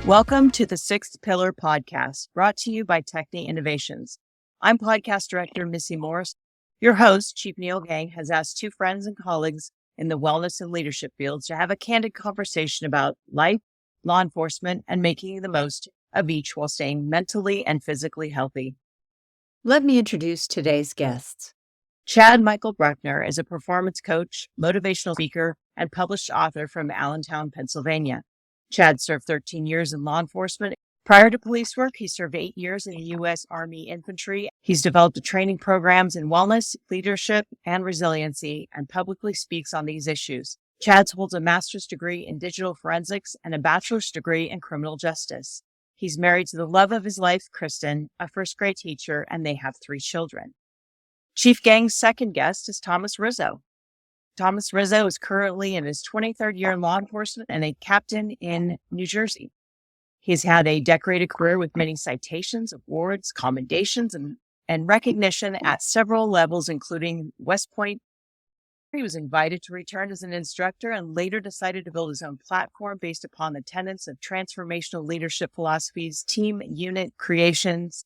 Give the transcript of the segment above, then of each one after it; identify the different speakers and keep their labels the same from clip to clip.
Speaker 1: Welcome to the Sixth Pillar Podcast, brought to you by Techne Innovations. I'm podcast director Missy Morris. Your host, Chief Neil Gang, has asked two friends and colleagues in the wellness and leadership fields to have a candid conversation about life, law enforcement, and making the most of each while staying mentally and physically healthy.
Speaker 2: Let me introduce today's guests.
Speaker 1: Chad Michael Bruckner is a performance coach, motivational speaker, and published author from Allentown, Pennsylvania. Chad served 13 years in law enforcement. Prior to police work, he served 8 years in the U.S. Army Infantry. He's developed training programs in wellness, leadership, and resiliency, and publicly speaks on these issues. Chad holds a master's degree in digital forensics and a bachelor's degree in criminal justice. He's married to the love of his life, Kristen, a first-grade teacher, and they have 3 children. Chief Gang's second guest is Thomas Rizzo. Thomas Rizzo is currently in his 23rd year in law enforcement and a captain in New Jersey. He's had a decorated career with many citations, awards, commendations, and recognition at several levels, including West Point. He was invited to return as an instructor and later decided to build his own platform based upon the tenets of transformational leadership philosophies, team unit creations,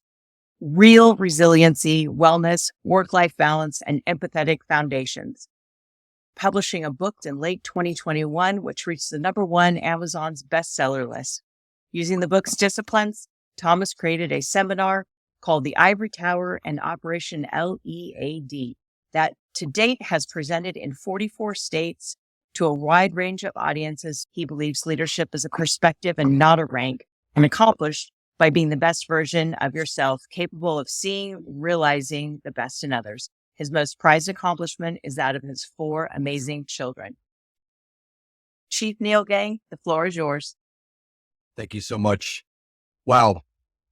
Speaker 1: real resiliency, wellness, work-life balance, and empathetic foundations. Publishing a book in late 2021, which reached the #1 Amazon's bestseller list. Using the book's disciplines, Thomas created a seminar called The Ivory Tower and Operation LEAD that to date has presented in 44 states to a wide range of audiences. He believes leadership is a perspective and not a rank, and accomplished by being the best version of yourself, capable of seeing, realizing the best in others. His most prized accomplishment is that of his 4 amazing children. Chief Neil Gang, the floor is yours.
Speaker 3: Thank you so much. Wow.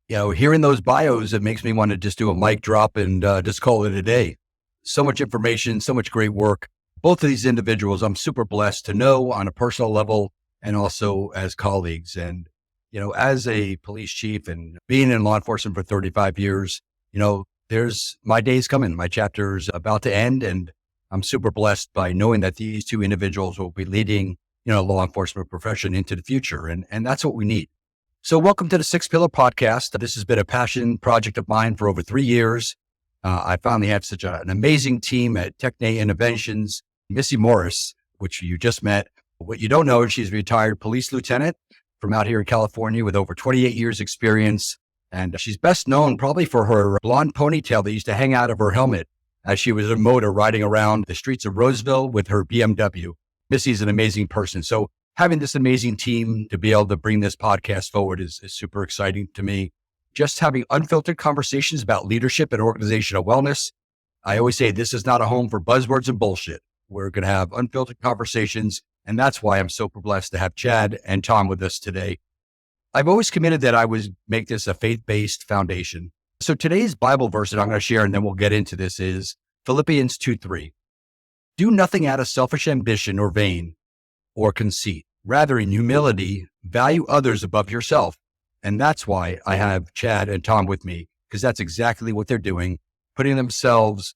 Speaker 3: Hearing those bios, it makes me want to just do a mic drop and just call it a day. So much information, so much great work. Both of these individuals, I'm super blessed to know on a personal level and also as colleagues. And, as a police chief and being in law enforcement for 35 years, there's my day's coming. My chapter's about to end. And I'm super blessed by knowing that these two individuals will be leading, law enforcement profession into the future. And that's what we need. So welcome to the Sixth Pillar Podcast. This has been a passion project of mine for over 3 years. I finally have such an amazing team at Techne Innovations. Missy Morris, which you just met. What you don't know, she's a retired police lieutenant from out here in California with over 28 years experience. And she's best known probably for her blonde ponytail that used to hang out of her helmet as she was a motor riding around the streets of Roseville with her BMW. Missy's an amazing person. So having this amazing team to be able to bring this podcast forward is super exciting to me. Just having unfiltered conversations about leadership and organizational wellness. I always say this is not a home for buzzwords and bullshit. We're going to have unfiltered conversations. And that's why I'm super blessed to have Chad and Tom with us today. I've always committed that I would make this a faith-based foundation. So today's Bible verse that I'm going to share, and then we'll get into this, is Philippians 2:3. Do nothing out of selfish ambition or vain or conceit. Rather, in humility, value others above yourself. And that's why I have Chad and Tom with me, because that's exactly what they're doing, putting themselves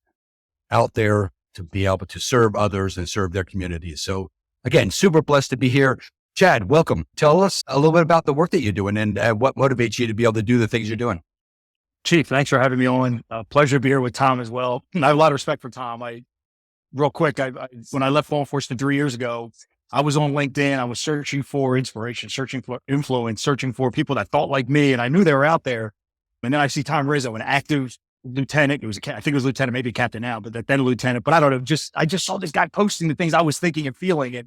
Speaker 3: out there to be able to serve others and serve their communities. So again, super blessed to be here. Chad, welcome. Tell us a little bit about the work that you're doing and what motivates you to be able to do the things you're doing.
Speaker 4: Chief, thanks for having me on. Pleasure to be here with Tom as well. I have a lot of respect for Tom. Real quick, when I left law enforcement 3 years ago, I was on LinkedIn. I was searching for inspiration, searching for influence, searching for people that thought like me, and I knew they were out there. And then I see Tom Rizzo, an active lieutenant. I think it was lieutenant, maybe captain now, but then a lieutenant. But I don't know. I just saw this guy posting the things I was thinking and feeling,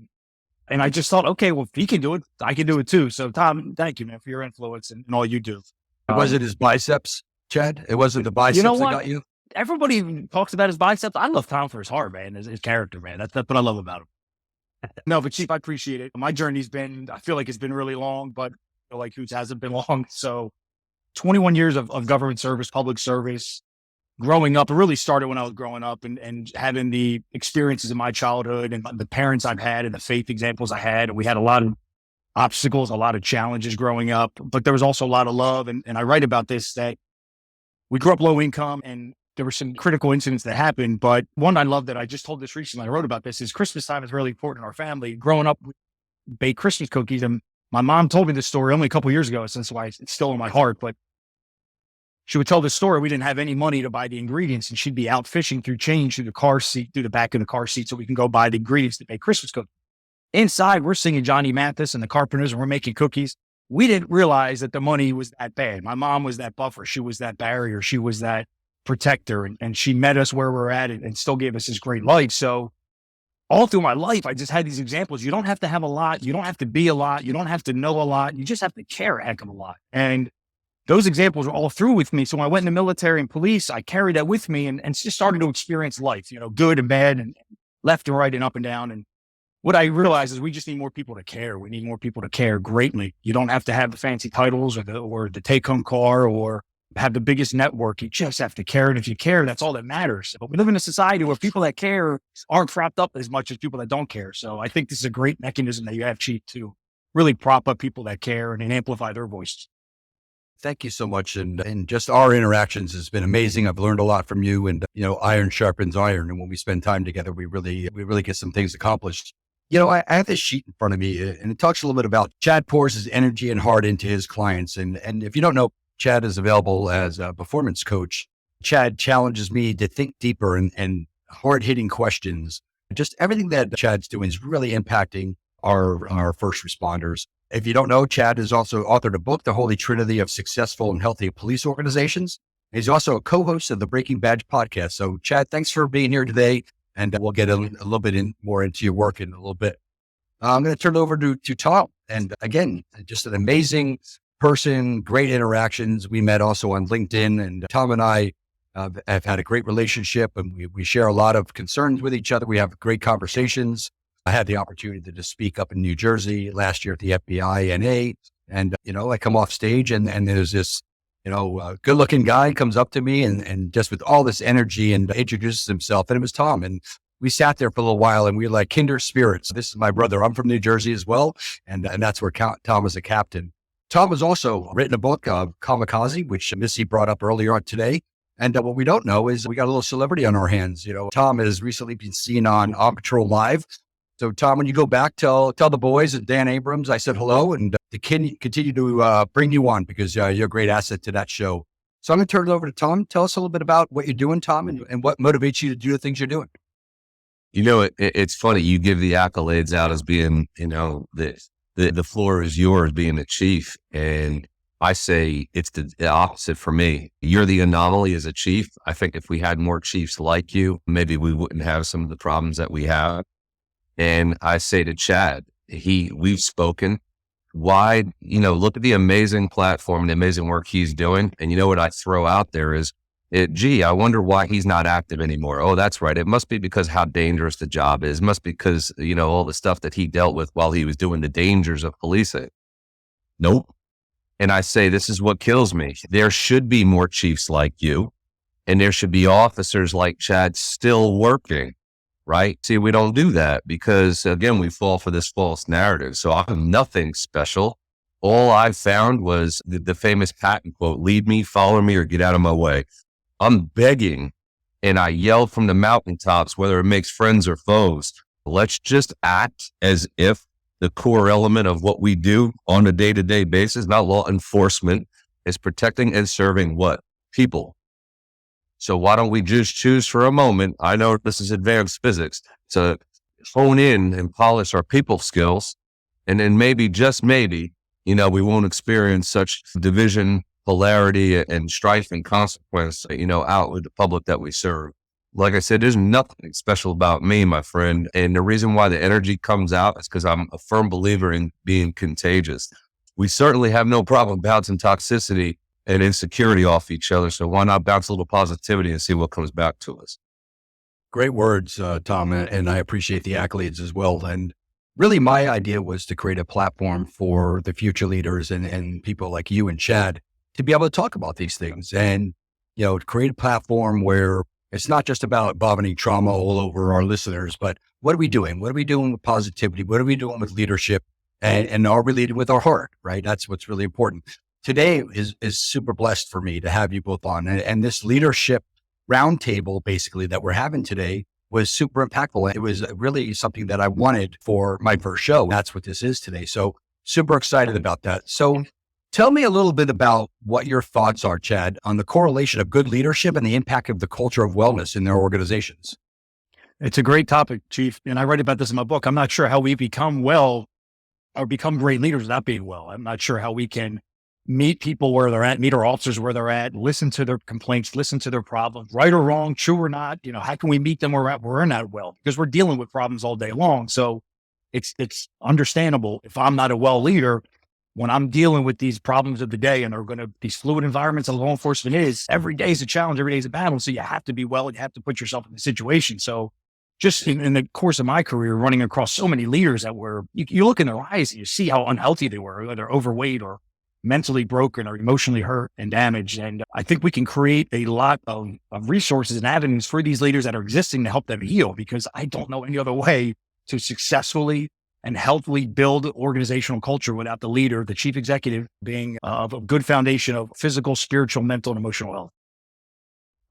Speaker 4: and I just thought, okay, well, if he can do it, I can do it too. So Tom, thank you, man, for your influence and all you do.
Speaker 3: Was it his biceps, Chad? It wasn't the biceps that got you?
Speaker 4: Everybody even talks about his biceps. I love Tom for his heart, man, his character, man. That's what I love about him. No, but Chief, I appreciate it. My journey's I feel like it's been really long, but I feel like whose hasn't been long. So 21 years of government service, public service, growing up. It really started when I was growing up and having the experiences in my childhood and the parents I've had and the faith examples I had. And we had a lot of obstacles, a lot of challenges growing up, but there was also a lot of love. And I write about this, that we grew up low income and there were some critical incidents that happened. But one I love that I just told this recently, I wrote about this, is Christmas time is really important in our family. Growing up, we bake Christmas cookies and My mom told me this story only a couple of years ago, so that's why it's still in my heart. But she would tell this story. We didn't have any money to buy the ingredients, and she'd be out fishing through change through the car seat, through the back of the car seat, so we can go buy the ingredients to make Christmas cookies. Inside, we're singing Johnny Mathis and the Carpenters, and we're making cookies. We didn't realize that the money was that bad. My mom was that buffer. She was that barrier. She was that protector, and she met us where we're at and still gave us this great life. So all through my life, I just had these examples. You don't have to have a lot. You don't have to be a lot. You don't have to know a lot. You just have to care a heck of a lot. And those examples are all through with me. So when I went in the military and police, I carried that with me and just started to experience life, good and bad and left and right and up and down. And what I realized is we just need more people to care. We need more people to care greatly. You don't have to have the fancy titles or the take-home car or have the biggest network. You just have to care. And if you care, that's all that matters. But we live in a society where people that care aren't propped up as much as people that don't care. So I think this is a great mechanism that you have, Chief, to really prop up people that care and amplify their voices.
Speaker 3: Thank you so much. And just our interactions has been amazing. I've learned a lot from you, and, iron sharpens iron. And when we spend time together, we really get some things accomplished. I have this sheet in front of me, and it talks a little bit about Chad pours his energy and heart into his clients. And if you don't know, Chad is available as a performance coach. Chad challenges me to think deeper and hard-hitting questions. Just everything that Chad's doing is really impacting our first responders. If you don't know, Chad has also authored a book, The Holy Trinity of Successful and Healthy Police Organizations. He's also a co-host of the Breaking Badge podcast. So Chad, thanks for being here today. And we'll get a little bit more into your work in a little bit. I'm going to turn it over to Tom. And again, just an amazing person, great interactions. We met also on LinkedIn, and Tom and I have had a great relationship, and we share a lot of concerns with each other. We have great conversations. I had the opportunity to speak up in New Jersey last year at the FBI NA. And, I come off stage and there's this, good looking guy comes up to me and just with all this energy and introduces himself. And it was Tom. And we sat there for a little while and we were like kindred spirits. This is my brother. I'm from New Jersey as well. And that's where Tom was a captain. Tom has also written a book, Kamikaze, which Missy brought up earlier on today. And what we don't know is we got a little celebrity on our hands. Tom has recently been seen on On Patrol Live. So Tom, when you go back, tell the boys and Dan Abrams, I said hello, and to continue to bring you on because you're a great asset to that show. So I'm going to turn it over to Tom. Tell us a little bit about what you're doing, Tom, and what motivates you to do the things you're doing.
Speaker 5: It's funny. You give the accolades out as being, the floor is yours being a chief. And I say it's the opposite for me. You're the anomaly as a chief. I think if we had more chiefs like you, maybe we wouldn't have some of the problems that we have. And I say to Chad, we've spoken wide, look at the amazing platform and the amazing work he's doing. And what I throw out there is, I wonder why he's not active anymore. Oh, that's right. It must be because how dangerous the job is. It must be because, all the stuff that he dealt with while he was doing the dangers of policing. Nope. And I say, this is what kills me. There should be more chiefs like you, and there should be officers like Chad still working. Right? See, we don't do that because, again, we fall for this false narrative. So I'm nothing special. All I found was the famous Patton quote, lead me, follow me, or get out of my way. I'm begging, and I yell from the mountaintops, whether it makes friends or foes, let's just act as if the core element of what we do on a day-to-day basis, not law enforcement, is protecting and serving what? People. So why don't we just choose for a moment, I know this is advanced physics, to hone in and polish our people skills. And then maybe, just maybe, we won't experience such division, polarity, and strife and consequence, out with the public that we serve. Like I said, there's nothing special about me, my friend. And the reason why the energy comes out is because I'm a firm believer in being contagious. We certainly have no problem bouncing toxicity and insecurity off each other. So why not bounce a little positivity and see what comes back to us?
Speaker 3: Great words, Tom, and I appreciate the accolades as well. And really my idea was to create a platform for the future leaders and people like you and Chad to be able to talk about these things and, to create a platform where it's not just about vomiting trauma all over our listeners, but what are we doing? What are we doing with positivity? What are we doing with leadership? And are we leading with our heart, right? That's what's really important. Today is super blessed for me to have you both on. And this leadership roundtable, basically, that we're having today was super impactful. It was really something that I wanted for my first show. That's what this is today. So Super excited about that. So tell me a little bit about what your thoughts are, Chad, on the correlation of good leadership and the impact of the culture of wellness in their organizations.
Speaker 4: It's a great topic, Chief. And I write about this in my book. I'm not sure how we become well or become great leaders without being well. I'm not sure how we can meet people where they're at, meet our officers where they're at, listen to their complaints, listen to their problems, right or wrong, true or not. How can we meet them where we're not well? Because we're dealing with problems all day long. So it's understandable if I'm not a well leader, when I'm dealing with these problems of the day and these fluid environments that law enforcement is, every day is a challenge, every day is a battle. So you have to be well and you have to put yourself in the situation. So just in the course of my career, running across so many leaders that you look in their eyes and you see how unhealthy they were, whether overweight or mentally broken or emotionally hurt and damaged. And I think we can create a lot of resources and avenues for these leaders that are existing to help them heal, because I don't know any other way to successfully and healthily build organizational culture without the leader, the chief executive, being of a good foundation of physical, spiritual, mental, and emotional health.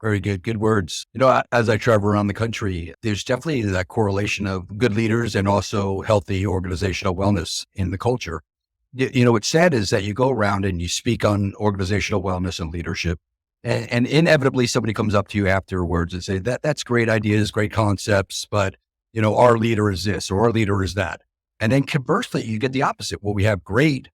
Speaker 3: Very good. Good words. As I travel around the country, there's definitely that correlation of good leaders and also healthy organizational wellness in the culture. What's sad is that you go around and you speak on organizational wellness and leadership, and inevitably somebody comes up to you afterwards and say that's great ideas, great concepts, but our leader is this or our leader is that. And then conversely, you get the opposite. Well, we have great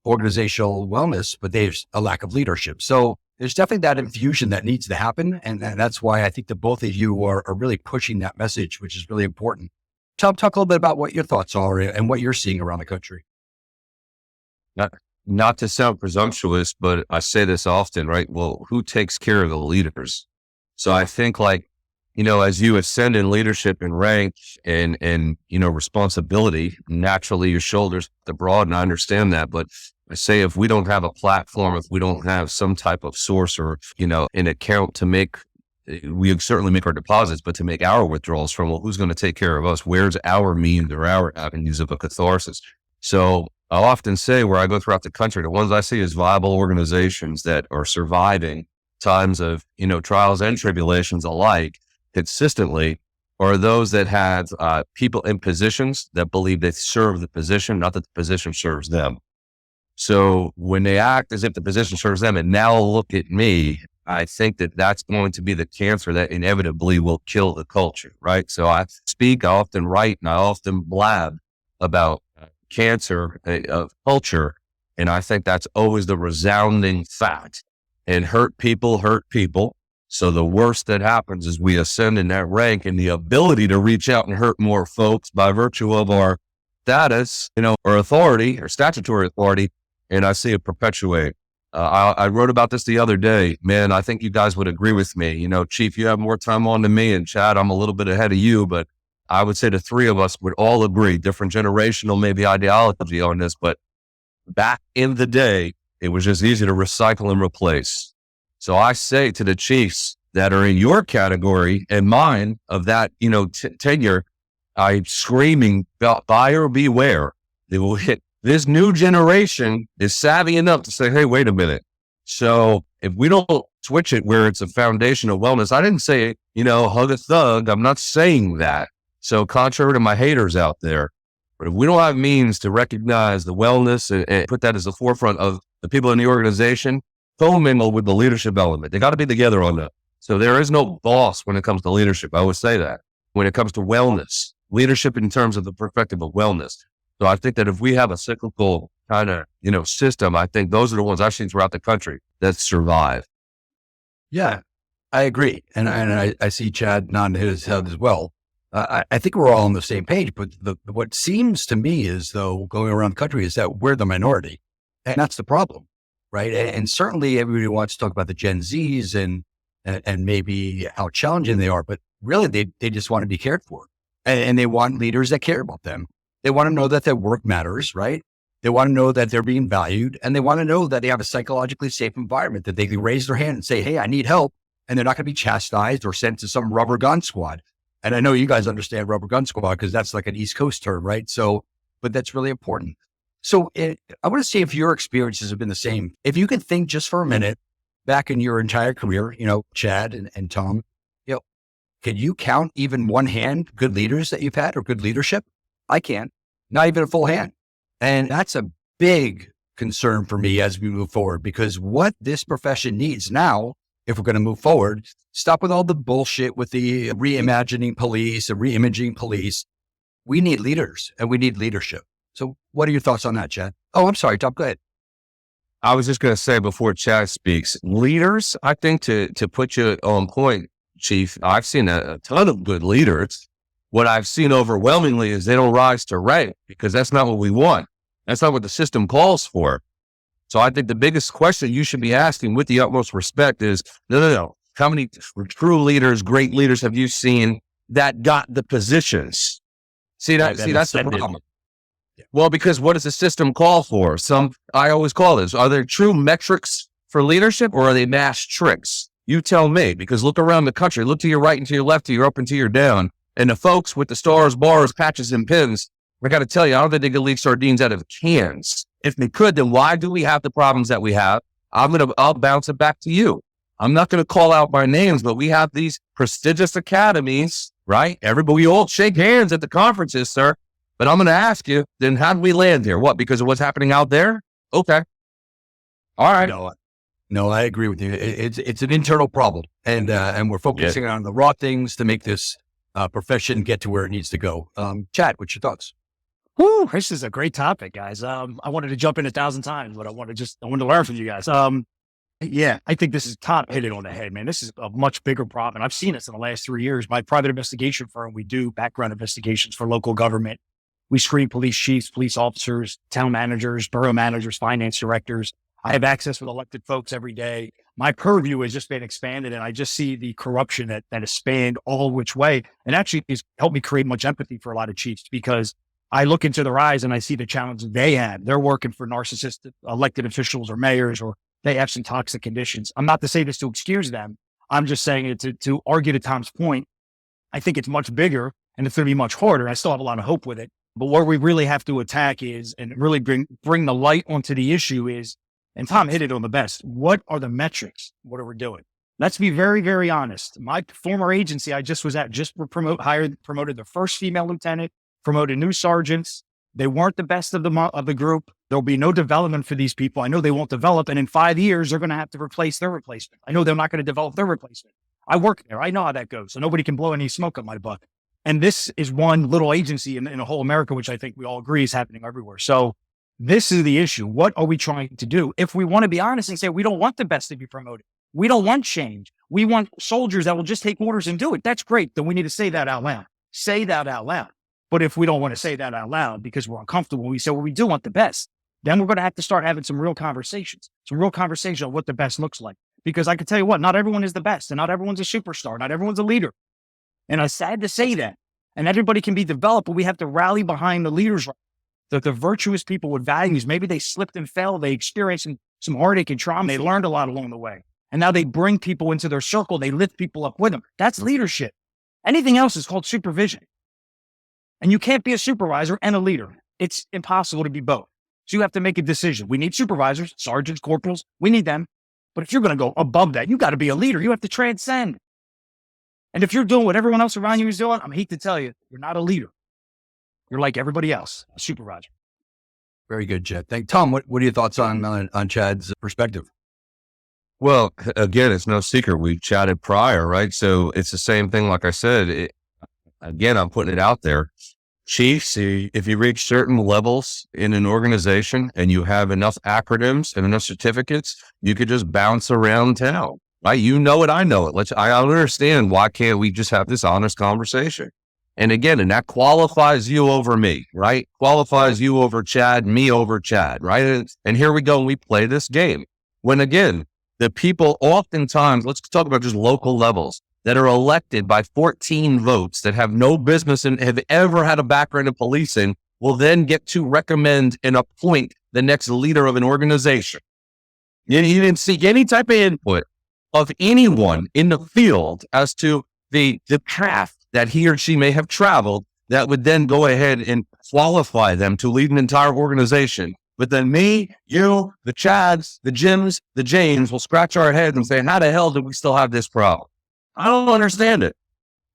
Speaker 3: organizational wellness, but there's a lack of leadership. So there's definitely that infusion that needs to happen. And that's why I think that both of you are really pushing that message, which is really important. Tom, talk a little bit about what your thoughts are and what you're seeing around the country.
Speaker 5: Not to sound presumptuous, but I say this often, right? Well, who takes care of the leaders? So I think as you ascend in leadership and rank and responsibility, naturally your shoulders have to broaden. I understand that. But I say, if we don't have a platform, if we don't have some type of source or, an account to make, we certainly make our deposits, but to make our withdrawals from, well, who's going to take care of us? Where's our means or our avenues of a catharsis? So I often say, where I go throughout the country, the ones I see as viable organizations that are surviving times of, trials and tribulations alike consistently are those that have people in positions that believe they serve the position, not that the position serves them. So when they act as if the position serves them and now look at me, I think that that's going to be the cancer that inevitably will kill the culture, right? So I often write, and I often blab about cancer of culture. And I think that's always the resounding fact. And hurt people. So the worst that happens is we ascend in that rank, and the ability to reach out and hurt more folks by virtue of our status, or authority or statutory authority. And I see it perpetuate. I wrote about this the other day, man. I think you guys would agree with me. Chief, you have more time on than me, and Chad, I'm a little bit ahead of you, but I would say the three of us would all agree, different generational, maybe ideology on this, but back in the day, it was just easy to recycle and replace. So I say to the chiefs that are in your category and mine of that, tenure, I'm screaming, buyer beware. They will hit. This new generation is savvy enough to say, hey, wait a minute. So if we don't switch it where it's a foundation of wellness, I didn't say, hug a thug. I'm not saying that. So contrary to my haters out there, but if we don't have means to recognize the wellness and put that as the forefront of the people in the organization, co-mingle with the leadership element. They got to be together on that. So there is no boss when it comes to leadership. I would say that when it comes to wellness, leadership in terms of the perspective of wellness. So I think that if we have a cyclical kind of, system, I think those are the ones I've seen throughout the country that survive.
Speaker 3: Yeah, I agree. And I see Chad nodding his head as well. I think we're all on the same page, but what seems to me is, though, going around the country is that we're the minority, and that's the problem, right? And certainly everybody wants to talk about the Gen Zs and maybe how challenging they are, but really they just want to be cared for, and they want leaders that care about them. They want to know that their work matters, right? They want to know that they're being valued, and they want to know that they have a psychologically safe environment, that they can raise their hand and say, hey, I need help. And they're not going to be chastised or sent to some rubber gun squad. And I know you guys understand rubber gun squad because that's like an East Coast term, right? So, but that's really important. So I want to see if your experiences have been the same. If you could think just for a minute back in your entire career, Chad and Tom, can you count even one hand good leaders that you've had or good leadership? I can't, not even a full hand. And that's a big concern for me as we move forward, because what this profession needs now, if we're going to move forward, stop with all the bullshit with the reimagining police and reimaging police. We need leaders and we need leadership. So what are your thoughts on that, Chad? Oh, I'm sorry, Tom, go ahead.
Speaker 5: I was just going to say before Chad speaks, leaders, I think to put you on point, Chief, I've seen a ton of good leaders. What I've seen overwhelmingly is they don't rise to rank, because that's not what we want. That's not what the system calls for. So I think the biggest question you should be asking with the utmost respect is, no. How many true leaders, great leaders have you seen that got the positions? That's the problem. Well, because what does the system call for? I always call this, are there true metrics for leadership, or are they mass tricks? You tell me, because look around the country, look to your right and to your left, to your up and to your down. And the folks with the stars, bars, patches, and pins, I got to tell you, I don't think they could leak sardines out of cans. If they could, then why do we have the problems that we have? I'll bounce it back to you. I'm not going to call out by names, but we have these prestigious academies, right? We all shake hands at the conferences, sir. But I'm going to ask you, then how did we land here? What, because of what's happening out there? Okay. All right.
Speaker 3: No, I agree with you. It's an internal problem, and we're focusing on the raw things to make this profession get to where it needs to go. Chad, what's your thoughts?
Speaker 4: Whew, this is a great topic, guys. I wanted to jump in 1,000 times, but I wanted to learn from you guys. I think this is top hit it on the head, man. This is a much bigger problem. And I've seen this in the last 3 years. My private investigation firm, we do background investigations for local government. We screen police chiefs, police officers, town managers, borough managers, finance directors. I have access with elected folks every day. My purview has just been expanded, and I just see the corruption that has spanned all which way. And actually it's helped me create much empathy for a lot of chiefs, because I look into their eyes and I see the challenges they have. They're working for narcissistic elected officials or mayors, or they have some toxic conditions. I'm not to say this to excuse them. I'm just saying it to argue to Tom's point. I think it's much bigger and it's going to be much harder. I still have a lot of hope with it. But what we really have to attack is, and really bring the light onto the issue is, and Tom hit it on the best, what are the metrics? What are we doing? Let's be very, very honest. My former agency I just was at promoted the first female lieutenant, promoted new sergeants. They weren't the best of the group. There'll be no development for these people. I know they won't develop. And in 5 years, they're going to have to replace their replacement. I know they're not going to develop their replacement. I work there. I know how that goes. So nobody can blow any smoke up my butt. And this is one little agency in a whole America, which I think we all agree is happening everywhere. So this is the issue. What are we trying to do? If we want to be honest and say, we don't want the best to be promoted. We don't want change. We want soldiers that will just take orders and do it. That's great. Then we need to say that out loud. Say that out loud. But if we don't want to say that out loud because we're uncomfortable, we say, well, we do want the best. Then we're going to have to start having some real conversations on what the best looks like. Because I can tell you what, not everyone is the best, and not everyone's a superstar. Not everyone's a leader. And I'm sad to say that. And everybody can be developed, but we have to rally behind the leaders, the virtuous people with values. Maybe they slipped and fell. They experienced some heartache and trauma. They learned a lot along the way. And now they bring people into their circle. They lift people up with them. That's leadership. Anything else is called supervision. And you can't be a supervisor and a leader. It's impossible to be both. So you have to make a decision. We need supervisors, sergeants, corporals. We need them. But if you're going to go above that, you got to be a leader. You have to transcend. And if you're doing what everyone else around you is doing, I hate to tell you, you're not a leader. You're like everybody else, a supervisor.
Speaker 3: Very good, Chad. Tom, what are your thoughts on Chad's perspective?
Speaker 5: Well, again, it's no secret. We chatted prior, right? So it's the same thing. Like I said, again, I'm putting it out there. Chiefs, if you reach certain levels in an organization and you have enough acronyms and enough certificates, you could just bounce around town, right? You know it, I know it. I understand, why can't we just have this honest conversation? And again, and that qualifies you over me, right? Qualifies you over Chad, me over Chad, right? And here we go, and we play this game. When again, the people oftentimes, let's talk about just local levels, that are elected by 14 votes that have no business and have ever had a background in policing will then get to recommend and appoint the next leader of an organization. You didn't seek any type of input of anyone in the field as to the path that he or she may have traveled that would then go ahead and qualify them to lead an entire organization. But then me, you, the Chads, the Jims, the James will scratch our heads and say, how the hell do we still have this problem? I don't understand it.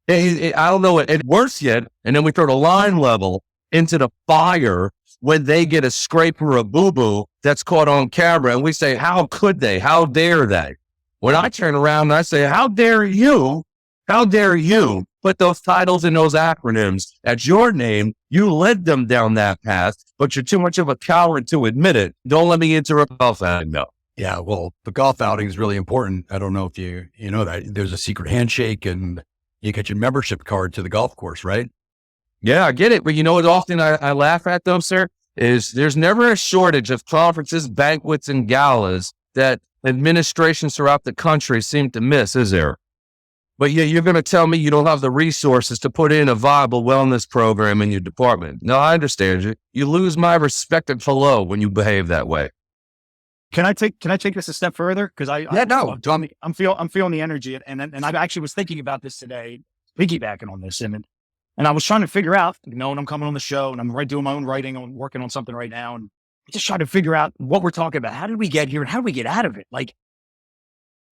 Speaker 5: I don't know it. And worse yet, and then we throw the line level into the fire when they get a scrape or a boo-boo that's caught on camera, and we say, how could they? How dare they? When I turn around and I say, how dare you? How dare you put those titles and those acronyms at your name? You led them down that path, but you're too much of a coward to admit it. Don't let me interrupt golf outing, though.
Speaker 3: Yeah, well, the golf outing is really important. I don't know if you know that there's a secret handshake and you get your membership card to the golf course, right?
Speaker 5: Yeah, I get it. But you know what often I laugh at, though, sir, is there's never a shortage of conferences, banquets, and galas that administrations throughout the country seem to miss, is there? But yeah, you're going to tell me you don't have the resources to put in a viable wellness program in your department. No, I understand you. You lose my respect and hello when you behave that way.
Speaker 4: Can I take this a step further? Because I'm feeling the energy, and I actually was thinking about this today, piggybacking on this, and I was trying to figure out, knowing I'm coming on the show and I'm doing my own writing, I'm working on something right now, and just trying to figure out what we're talking about. How did we get here, and how do we get out of it? Like,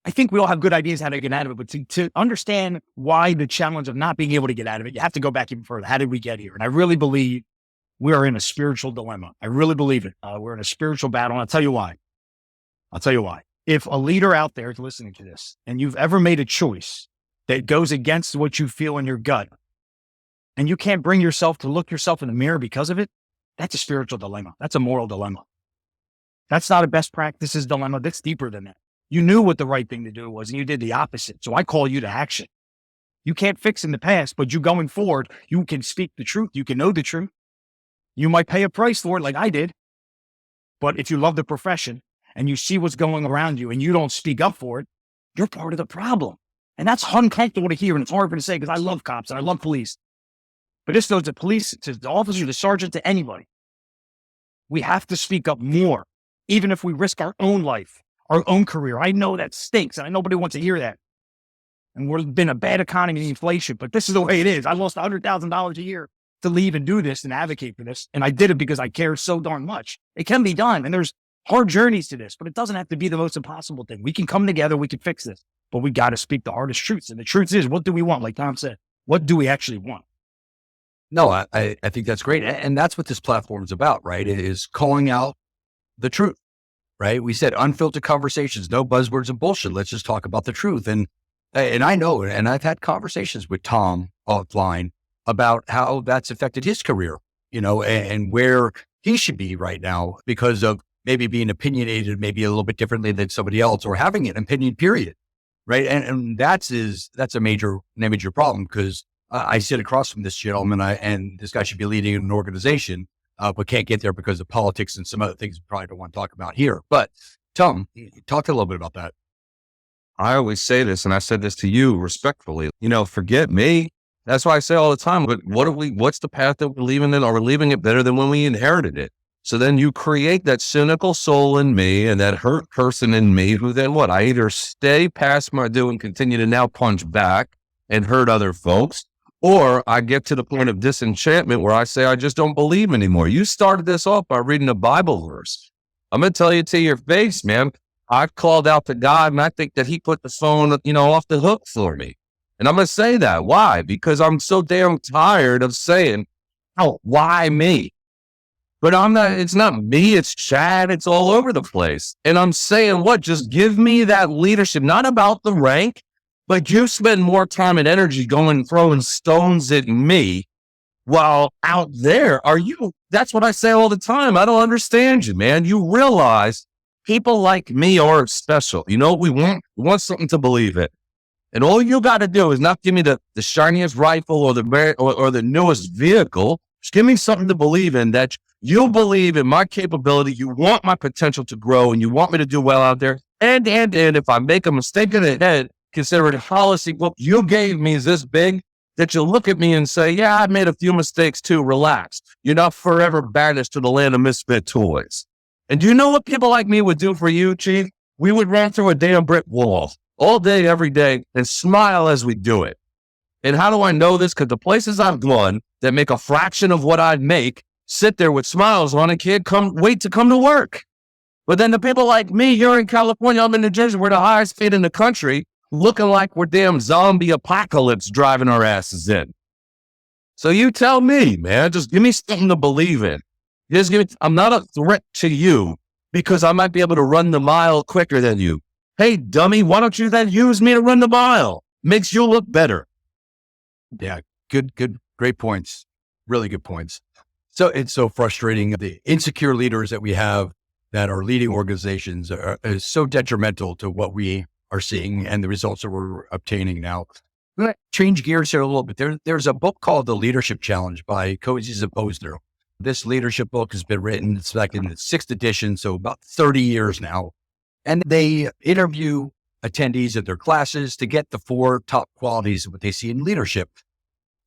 Speaker 4: I think we all have good ideas how to get out of it, but to understand why the challenge of not being able to get out of it, you have to go back even further. How did we get here? And I really believe we are in a spiritual dilemma. I really believe it. We're in a spiritual battle, and I'll tell you why. If a leader out there is listening to this, and you've ever made a choice that goes against what you feel in your gut, and you can't bring yourself to look yourself in the mirror because of it, that's a spiritual dilemma. That's a moral dilemma. That's not a best practices dilemma. That's deeper than that. You knew what the right thing to do was, and you did the opposite. So I call you to action. You can't fix in the past, but you going forward, you can speak the truth. You can know the truth. You might pay a price for it like I did. But if you love the profession and you see what's going around you and you don't speak up for it, you're part of the problem. And that's uncomfortable to hear. And it's hard for me to say because I love cops and I love police. But this goes to police, to the officer, the sergeant, to anybody. We have to speak up more, even if we risk our own life, our own career. I know that stinks, and I know nobody wants to hear that. And we've been a bad economy and inflation, but this is the way it is. I lost $100,000 a year to leave and do this and advocate for this. And I did it because I care so darn much. It can be done. And there's hard journeys to this, but it doesn't have to be the most impossible thing. We can come together. We can fix this, but we got to speak the hardest truths. And the truth is, what do we want? Like Tom said, what do we actually want?
Speaker 3: No, I think that's great. And that's what this platform is about, right? It is calling out the truth, right? We said unfiltered conversations, no buzzwords and bullshit. Let's just talk about the truth. And I know, and I've had conversations with Tom offline about how that's affected his career, and where he should be right now because of maybe being opinionated, maybe a little bit differently than somebody else, or having an opinion, period. Right. And that's a major problem because I sit across from this gentleman and this guy should be leading an organization, but can't get there because of politics and some other things we probably don't want to talk about here. But Tom, talk a little bit about that.
Speaker 5: I always say this, and I said this to you respectfully, forget me. That's why I say all the time, but what's the path that we're leaving it? Are we leaving it better than when we inherited it? So then you create that cynical soul in me and that hurt person in me who then what? I either stay past my due and continue to now punch back and hurt other folks, or I get to the point of disenchantment where I say, I just don't believe anymore. You started this off by reading a Bible verse. I'm going to tell you to your face, man. I've called out to God and I think that he put the phone, off the hook for me. And I'm going to say that. Why? Because I'm so damn tired of saying, oh, why me? But it's not me, it's Chad, it's all over the place. And I'm saying what? Just give me that leadership, not about the rank, but you spend more time and energy throwing stones at me while out there. That's what I say all the time. I don't understand you, man. You realize people like me are special. You know what we want? We want something to believe in. And all you got to do is not give me the shiniest rifle or the newest vehicle. Just give me something to believe in, that you believe in my capability. You want my potential to grow and you want me to do well out there. And if I make a mistake in the head, consider it a policy book you gave me is this big that you'll look at me and say, yeah, I made a few mistakes too. Relax. You're not forever banished to the land of misfit toys. And do you know what people like me would do for you, Chief? We would run through a damn brick wall all day, every day, and smile as we do it. And how do I know this? Because the places I've gone that make a fraction of what I'd make sit there with smiles on and can't wait to come to work. But then the people like me here in California, I'm in New Jersey, we're the highest paid in the country, looking like we're damn zombie apocalypse driving our asses in. So you tell me, man, just give me something to believe in. I'm not a threat to you because I might be able to run the mile quicker than you. Hey, dummy, why don't you then use me to run the mile? Makes you look better.
Speaker 3: Yeah, good, great points. Really good points. So it's so frustrating. The insecure leaders that we have that are leading organizations is so detrimental to what we are seeing and the results that we're obtaining now. I'm going to change gears here a little bit. There's a book called The Leadership Challenge by Cozy Posner. This leadership book has been written, it's like in its 6th edition, so about 30 years now. And they interview attendees at their classes to get the 4 top qualities of what they see in leadership.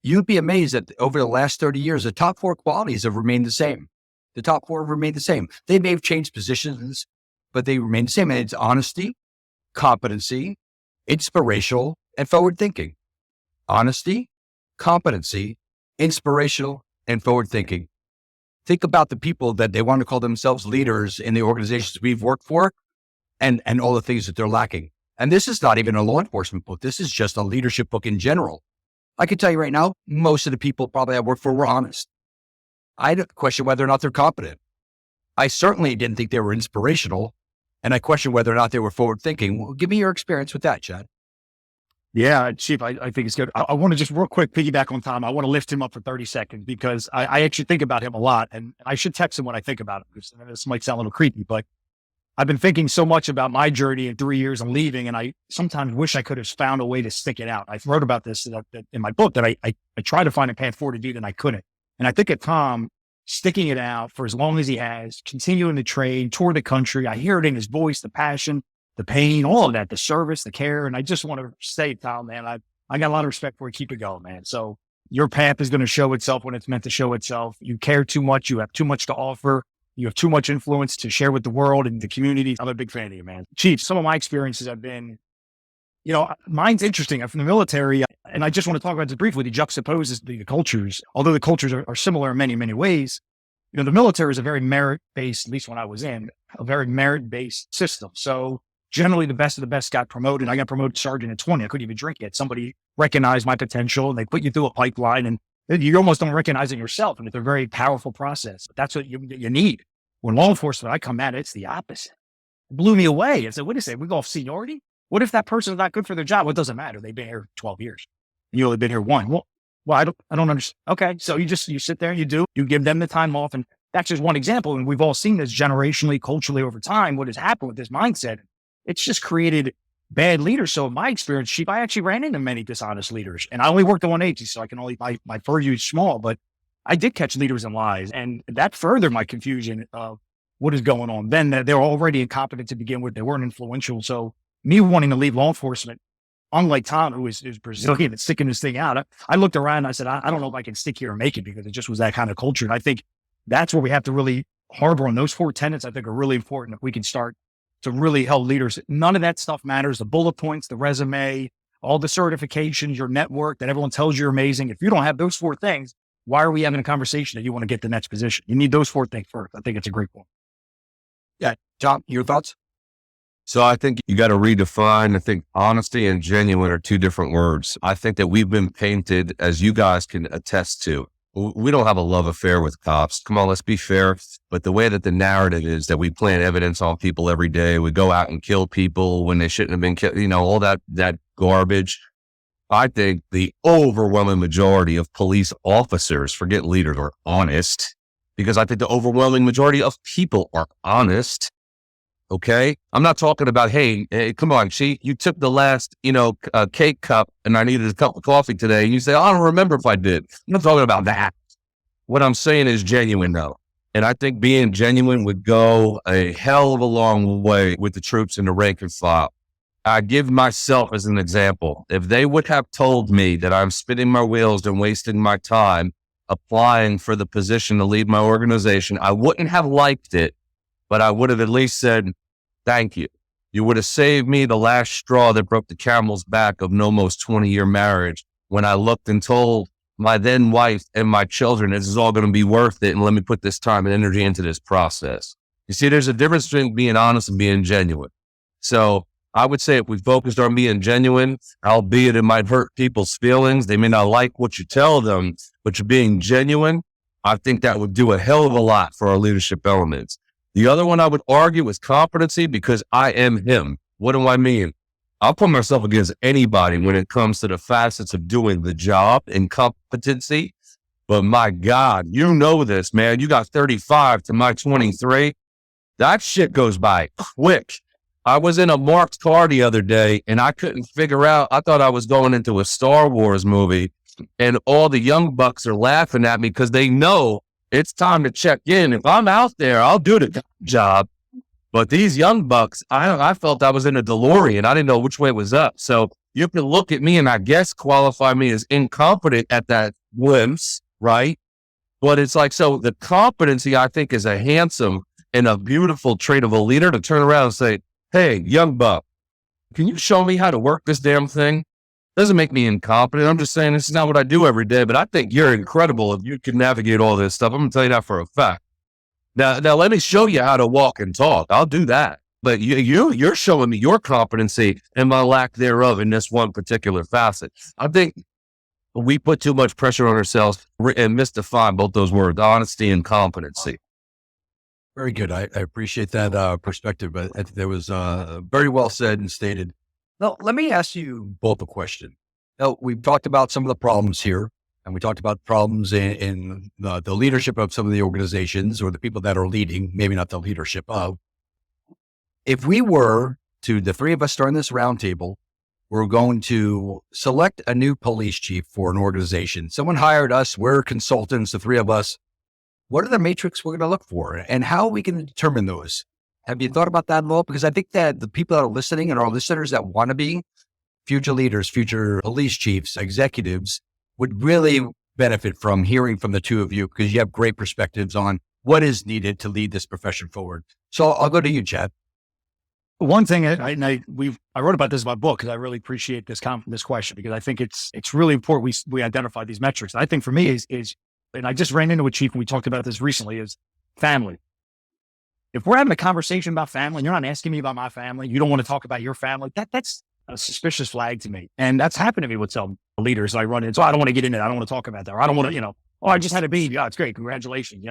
Speaker 3: You'd be amazed that over the last 30 years, the top 4 qualities have remained the same. The top 4 have remained the same. They may have changed positions, but they remain the same. And it's honesty, competency, inspirational, and forward thinking. Honesty, competency, inspirational, and forward thinking. Think about the people that they want to call themselves leaders in the organizations we've worked for and all the things that they're lacking. And this is not even a law enforcement book. This is just a leadership book in general. I can tell you right now, most of the people probably I work for were honest. I question whether or not they're competent. I certainly didn't think they were inspirational, and I question whether or not they were forward thinking. Well, give me your experience with that, Chad.
Speaker 4: Yeah, Chief, I think it's good. I want to just real quick piggyback on Tom. I want to lift him up for 30 seconds because I actually think about him a lot, and I should text him when I think about him. Because this might sound a little creepy, but I've been thinking so much about my journey in 3 years and leaving, and I sometimes wish I could have found a way to stick it out. I wrote about this in my book that I tried to find a path forward to do that, and I couldn't. And I think at Tom, sticking it out for as long as he has, continuing to train, tour the country. I hear it in his voice, the passion, the pain, all of that, the service, the care. And I just want to say, Tom, man, I got a lot of respect for you. Keep it going, man. So your path is going to show itself when it's meant to show itself. You care too much. You have too much to offer. You have too much influence to share with the world and the community. I'm a big fan of you, man. Chief, some of my experiences have been, mine's interesting. I'm from the military, and I just want to talk about this briefly. It juxtaposes the cultures, although the cultures are similar in many, many ways. The military is a very merit-based, at least when I was in, a very merit-based system. So generally the best of the best got promoted. I got promoted to sergeant at 20. I couldn't even drink yet. Somebody recognized my potential and they put you through a pipeline and you almost don't recognize it yourself. And it's a very powerful process. But that's what you need. When law enforcement, I come at it, it's the opposite. It blew me away. I said, wait a second, we go off seniority? What if that person's not good for their job? Well, it doesn't matter. They've been here 12 years. And you only been here 1. Well, I don't understand. Okay. So you sit there and you give them the time off. And that's just one example. And we've all seen this generationally, culturally over time, what has happened with this mindset. It's just created bad leaders. So in my experience, Chief, I actually ran into many dishonest leaders, and I only worked at one agency, so I can only, my purview is small, but I did catch leaders in lies, and that furthered my confusion of what is going on. Then they're already incompetent to begin with. They weren't influential. So me wanting to leave law enforcement, unlike Tom, who is Brazilian and sticking this thing out, I looked around and I said, I don't know if I can stick here and make it, because it just was that kind of culture. And I think that's where we have to really harbor on. Those 4 tenets, I think, are really important if we can start to really help leaders. None of that stuff matters. The bullet points, the resume, all the certifications, your network that everyone tells you're amazing. If you don't have those 4 things, why are we having a conversation that you want to get the next position? You need those 4 things first. I think it's a great point.
Speaker 3: Yeah. Tom, your thoughts?
Speaker 5: So I think you got to redefine. I think honesty and genuine are 2 different words. I think that we've been painted, as you guys can attest to, we don't have a love affair with cops. Come on, let's be fair. But the way that the narrative is that we plant evidence on people every day, we go out and kill people when they shouldn't have been killed, all that garbage. I think the overwhelming majority of police officers, forget leaders, are honest, because I think the overwhelming majority of people are honest. Okay. I'm not talking about, hey, come on, Chief, you took the last, cake cup and I needed a cup of coffee today. And you say, I don't remember if I did. I'm not talking about that. What I'm saying is genuine though. And I think being genuine would go a hell of a long way with the troops in the rank and file. I give myself as an example. If they would have told me that I'm spinning my wheels and wasting my time applying for the position to lead my organization, I wouldn't have liked it. But I would have at least said, thank you. You would have saved me the last straw that broke the camel's back of an almost 20-year marriage when I looked and told my then wife and my children, this is all going to be worth it, and let me put this time and energy into this process. You see, there's a difference between being honest and being genuine. So I would say if we focused on being genuine, albeit it might hurt people's feelings, they may not like what you tell them, but you're being genuine, I think that would do a hell of a lot for our leadership elements. The other one I would argue is competency, because I am him. What do I mean? I'll put myself against anybody when it comes to the facets of doing the job and competency. But my God, you know this, man. You got 35 to my 23. That shit goes by quick. I was in a marked car the other day and I couldn't figure out. I thought I was going into a Star Wars movie, and all the young bucks are laughing at me because they know it's time to check in. If I'm out there, I'll do the job. But these young bucks, I felt I was in a DeLorean. I didn't know which way it was up. So you can look at me and I guess qualify me as incompetent at that glimpse, right? But it's like, so the competency, I think, is a handsome and a beautiful trait of a leader, to turn around and say, hey, young buck, can you show me how to work this damn thing? Doesn't make me incompetent. I'm just saying this is not what I do every day, but I think you're incredible if you can navigate all this stuff. I'm going to tell you that for a fact. Now let me show you how to walk and talk. I'll do that. But you're showing me your competency and my lack thereof in this one particular facet. I think we put too much pressure on ourselves and misdefine both those words, honesty and competency.
Speaker 3: Very good. I appreciate that perspective, but that was very well said and stated. Now, let me ask you both a question. Now, we've talked about some of the problems here, and we talked about problems in the leadership of some of the organizations, or the people that are leading, maybe not the leadership of. If we were to, the three of us starting this roundtable, we're going to select a new police chief for an organization. Someone hired us. We're consultants, the three of us. What are the metrics we're going to look for, and how are we going to determine those? Have you thought about that at all? Because I think that the people that are listening and our listeners that want to be future leaders, future police chiefs, executives, would really benefit from hearing from the two of you, because you have great perspectives on what is needed to lead this profession forward. So I'll go to you, Chad.
Speaker 4: One thing I wrote about this in my book, because I really appreciate this question, because I think it's really important we identify these metrics. And I think for me is, and I just ran into a chief and we talked about this recently, is family. If we're having a conversation about family and you're not asking me about my family, you don't want to talk about your family, that's a suspicious flag to me. And that's happened to me with some leaders that I run into. So I don't want to get into that. I don't want to talk about that. Or I don't want to, oh, I just had a baby. Oh, it's great. Congratulations.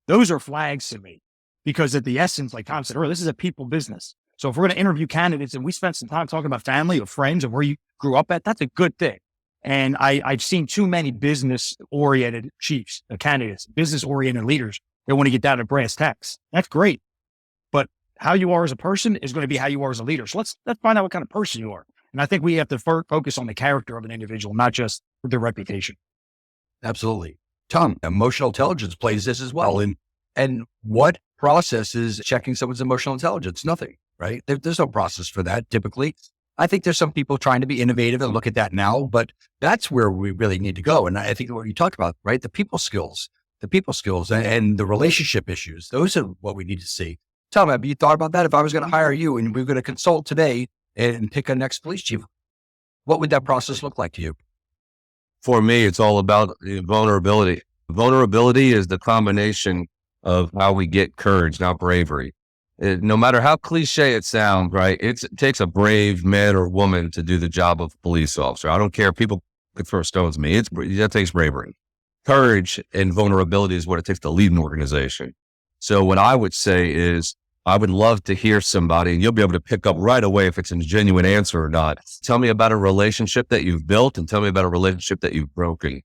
Speaker 4: Those are flags to me, because at the essence, like Tom said earlier, this is a people business. So if we're going to interview candidates and we spend some time talking about family or friends or where you grew up at, that's a good thing. And I've seen too many business-oriented chiefs, candidates, business-oriented leaders that want to get down to brass tacks. That's great. But how you are as a person is going to be how you are as a leader. So let's find out what kind of person you are. And I think we have to focus on the character of an individual, not just their reputation.
Speaker 3: Absolutely. Tom, emotional intelligence plays this as well. And what process is checking someone's emotional intelligence? Nothing, right? There's no process for that typically. I think there's some people trying to be innovative and look at that now, but that's where we really need to go. And I think what you talked about, right? The people skills and the relationship issues. Those are what we need to see. Tom, have you thought about that? If I was going to hire you and we were going to consult today and pick a next police chief, what would that process look like to you?
Speaker 5: For me, it's all about vulnerability. Vulnerability is the combination of how we get courage, not bravery. No matter how cliche it sounds, right? It takes a brave man or woman to do the job of a police officer. I don't care. People could throw stones at me. That takes bravery. Courage and vulnerability is what it takes to lead an organization. So what I would say is, I would love to hear somebody, and you'll be able to pick up right away if it's a genuine answer or not. Tell me about a relationship that you've built, and tell me about a relationship that you've broken.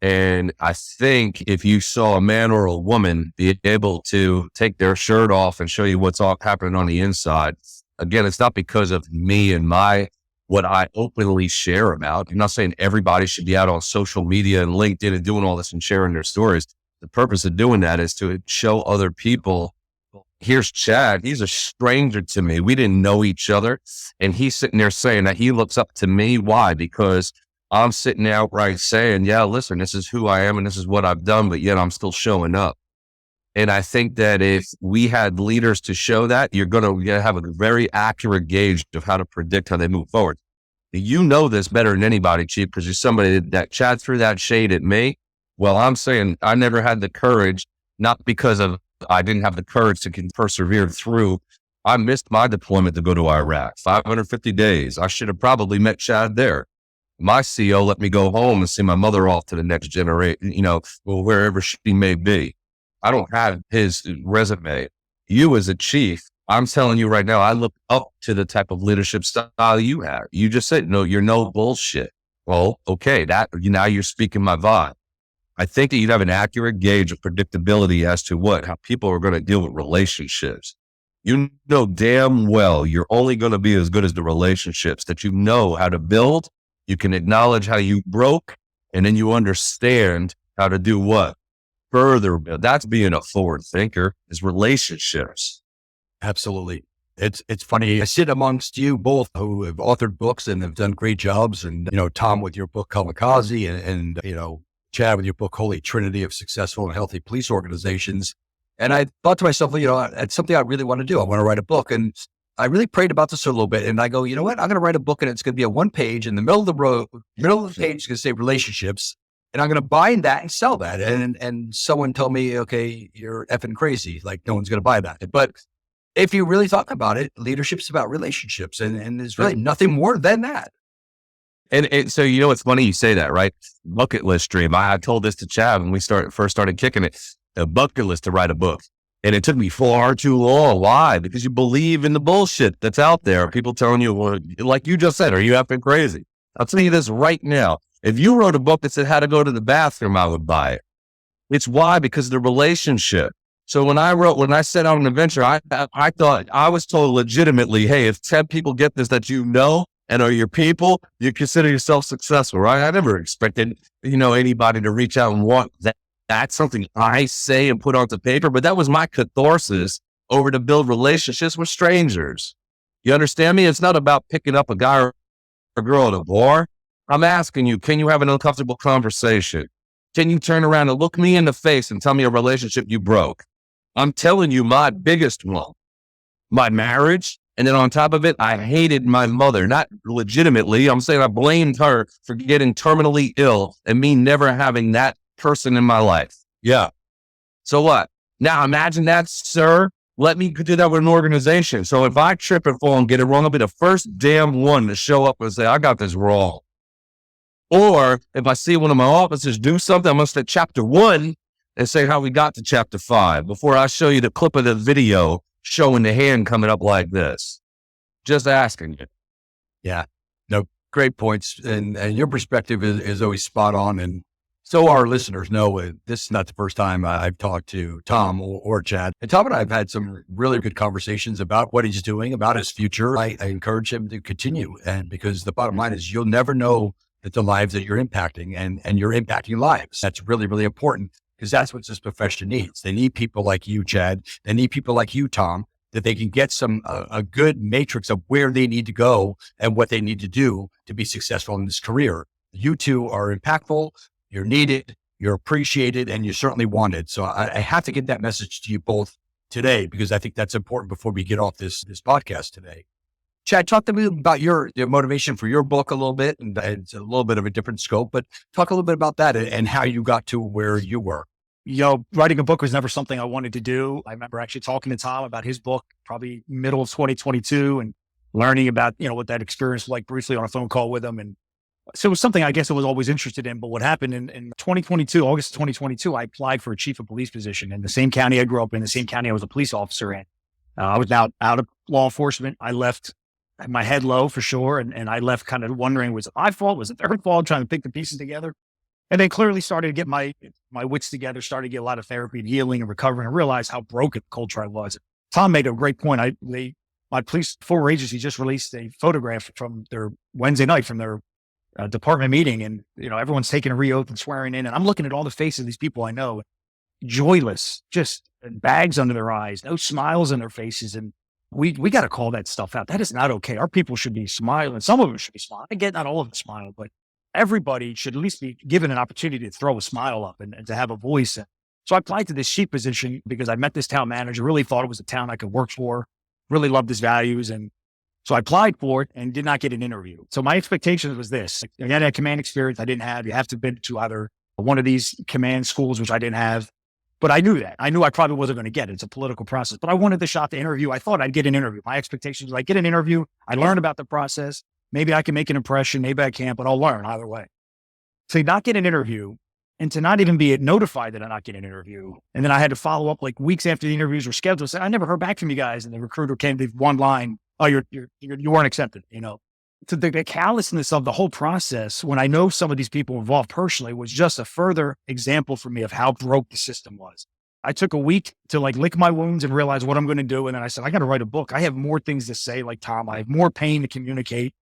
Speaker 5: And I think if you saw a man or a woman be able to take their shirt off and show you what's all happening on the inside, again, it's not because of me and what I openly share about. I'm not saying everybody should be out on social media and LinkedIn and doing all this and sharing their stories. The purpose of doing that is to show other people, here's Chad. He's a stranger to me. We didn't know each other. And he's sitting there saying that he looks up to me. Why? Because I'm sitting outright saying, yeah, listen, this is who I am and this is what I've done, but yet I'm still showing up. And I think that if we had leaders to show that, you're going to have a very accurate gauge of how to predict how they move forward. You know this better than anybody, Chief, because you're somebody that Chad threw that shade at me. Well, I'm saying I never had the courage, not because of I didn't have the courage to persevere through. I missed my deployment to go to Iraq, 550 days. I should have probably met Chad there. My CEO let me go home and see my mother off to the next generation, or wherever she may be. I don't have his resume. You as a chief, I'm telling you right now, I look up to the type of leadership style you have. You just said, no, you're no bullshit. Well, okay, now you're speaking my vibe. I think that you'd have an accurate gauge of predictability as to how people are going to deal with relationships. You know damn well you're only going to be as good as the relationships that you know how to build. You can acknowledge how you broke, and then you understand how to do what? Further build. That's being a forward thinker, is relationships.
Speaker 3: Absolutely. It's funny. I sit amongst you both who have authored books and have done great jobs. And, Tom with your book Kamikaze and Chad with your book Holy Trinity of Successful and Healthy Police Organizations. And I thought to myself, it's something I really want to do. I want to write a book. And I really prayed about this a little bit. And I go, you know what? I'm going to write a book and it's going to be a one page. In the middle of the page is going to say relationships. And I'm going to bind that and sell that. And someone told me, okay, you're effing crazy. Like no one's going to buy that. But if you really talk about it, leadership's about relationships. And there's really nothing more than that.
Speaker 5: And so, it's funny you say that, right? Bucket list dream. I told this to Chad when we first started kicking it, a bucket list to write a book. And it took me far too long. Why? Because you believe in the bullshit that's out there. People telling you, well, like you just said, are you effing crazy? I'll tell you this right now. If you wrote a book that said how to go to the bathroom, I would buy it. It's why? Because of the relationship. So when I set out on an adventure, I thought I was told legitimately, hey, if 10 people get this that and are your people, you consider yourself successful, right? I never expected, anybody to reach out and want that. That's something I say and put onto paper, but that was my catharsis over to build relationships with strangers. You understand me? It's not about picking up a guy or a girl at a bar. I'm asking you, can you have an uncomfortable conversation? Can you turn around and look me in the face and tell me a relationship you broke? I'm telling you my biggest one, my marriage. And then on top of it, I hated my mother, not legitimately. I'm saying I blamed her for getting terminally ill and me never having that person in my life.
Speaker 3: Yeah.
Speaker 5: So what? Now imagine that, sir. Let me do that with an organization. So if I trip and fall and get it wrong, I'll be the first damn one to show up and say, I got this wrong. Or if I see one of my officers do something, I'm going to say chapter 1 and say how we got to chapter 5 before I show you the clip of the video showing the hand coming up like this. Just asking you.
Speaker 3: Yeah. No, great points. And your perspective is always spot on. And so our listeners know this is not the first time I've talked to Tom or Chad. And Tom and I have had some really good conversations about what he's doing, about his future. I encourage him to continue. And because the bottom line is you'll never know that the lives that you're impacting and you're impacting lives. That's really, really important because that's what this profession needs. They need people like you, Chad. They need people like you, Tom, that they can get a good matrix of where they need to go and what they need to do to be successful in this career. You two are impactful. You're needed, you're appreciated, and you're certainly wanted. So I have to get that message to you both today because I think that's important before we get off this podcast today. Chad, talk to me about your motivation for your book a little bit, and it's a little bit of a different scope, but talk a little bit about that and how you got to where you were.
Speaker 4: Writing a book was never something I wanted to do. I remember actually talking to Tom about his book, probably middle of 2022, and learning about, what that experience was like briefly on a phone call with him. And so it was something I guess I was always interested in. But what happened in 2022, August of 2022, I applied for a chief of police position in the same county I grew up in, the same county I was a police officer in. I was now out of law enforcement. I left my head low for sure. And I left kind of wondering, was it my fault? Was it their fault? Trying to pick the pieces together. And then clearly started to get my wits together, started to get a lot of therapy and healing and recovering and realized how broken the culture I was. Tom made a great point. My police forward agency just released a photograph from their Wednesday night from their department meeting. And, everyone's taking a re-oath and swearing in. And I'm looking at all the faces of these people I know, joyless, just bags under their eyes, no smiles on their faces. And we got to call that stuff out. That is not okay. Our people should be smiling. Some of them should be smiling. I get not all of them smile, but everybody should at least be given an opportunity to throw a smile up and to have a voice. So I applied to this chief position because I met this town manager, really thought it was a town I could work for, really loved his values. And so I applied for it and did not get an interview. So my expectations was this. I had a command experience I didn't have. You have to have been to either one of these command schools, which I didn't have. But I knew that. I knew I probably wasn't going to get it. It's a political process. But I wanted the shot to interview. I thought I'd get an interview. My expectations was I'd get an interview. I learned about the process, Maybe I can make an impression. Maybe I can't, but I'll learn either way. To not get an interview and to not even be notified that I not get an interview. And then I had to follow up like weeks after the interviews were scheduled. Say, I never heard back from you guys. And the recruiter came to one line. Oh, you weren't accepted, So the callousness of the whole process, when I know some of these people involved personally, was just a further example for me of how broke the system was. I took a week to like lick my wounds and realize what I'm going to do. And then I said, I got to write a book. I have more things to say, like Tom. I have more pain to communicate.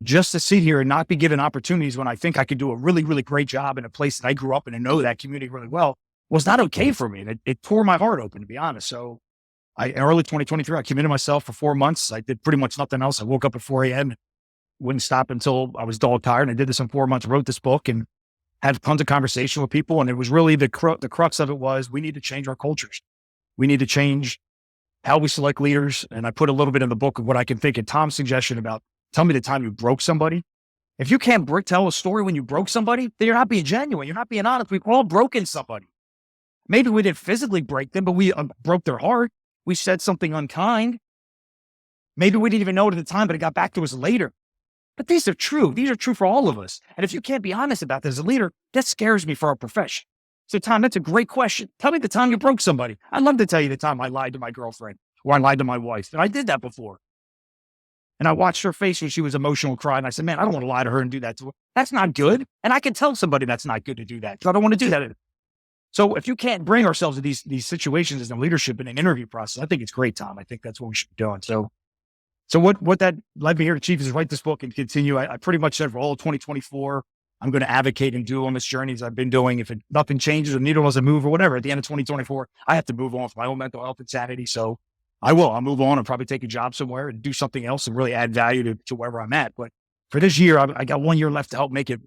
Speaker 4: Just to sit here and not be given opportunities when I think I could do a really, really great job in a place that I grew up in and know that community really well was not okay for me. And it tore my heart open, to be honest. So early 2023, I committed myself for 4 months. I did pretty much nothing else. I woke up at 4 a.m., wouldn't stop until I was dog tired. And I did this in 4 months, wrote this book and had tons of conversation with people. And it was really the crux of it was we need to change our cultures. We need to change how we select leaders. And I put a little bit in the book of what I can think of Tom's suggestion about tell me the time you broke somebody. If you can't tell a story when you broke somebody, then you're not being genuine. You're not being honest. We've all broken somebody. Maybe we didn't physically break them, but we broke their heart. We said something unkind. Maybe we didn't even know it at the time, but it got back to us later. But these are true. These are true for all of us. And if you can't be honest about this as a leader, that scares me for our profession. So Tom, that's a great question. Tell me the time you broke somebody. I'd love to tell you the time I lied to my girlfriend or I lied to my wife. And I did that before. And I watched her face when she was emotional crying. I said, man, I don't want to lie to her and do that to her. That's not good. And I can tell somebody that's not good to do that because I don't want to do that. So if you can't bring ourselves to these situations as a leadership in an interview process, I think it's great, Tom. I think that's what we should be doing. So what that led me here to Chief is write this book and continue. I pretty much said for all of 2024, I'm going to advocate and do on this journey as I've been doing. If nothing changes or needle doesn't move or whatever, at the end of 2024, I have to move on for my own mental health and sanity. So I'll move on and probably take a job somewhere and do something else and really add value to wherever I'm at. But for this year, I got 1 year left to help make it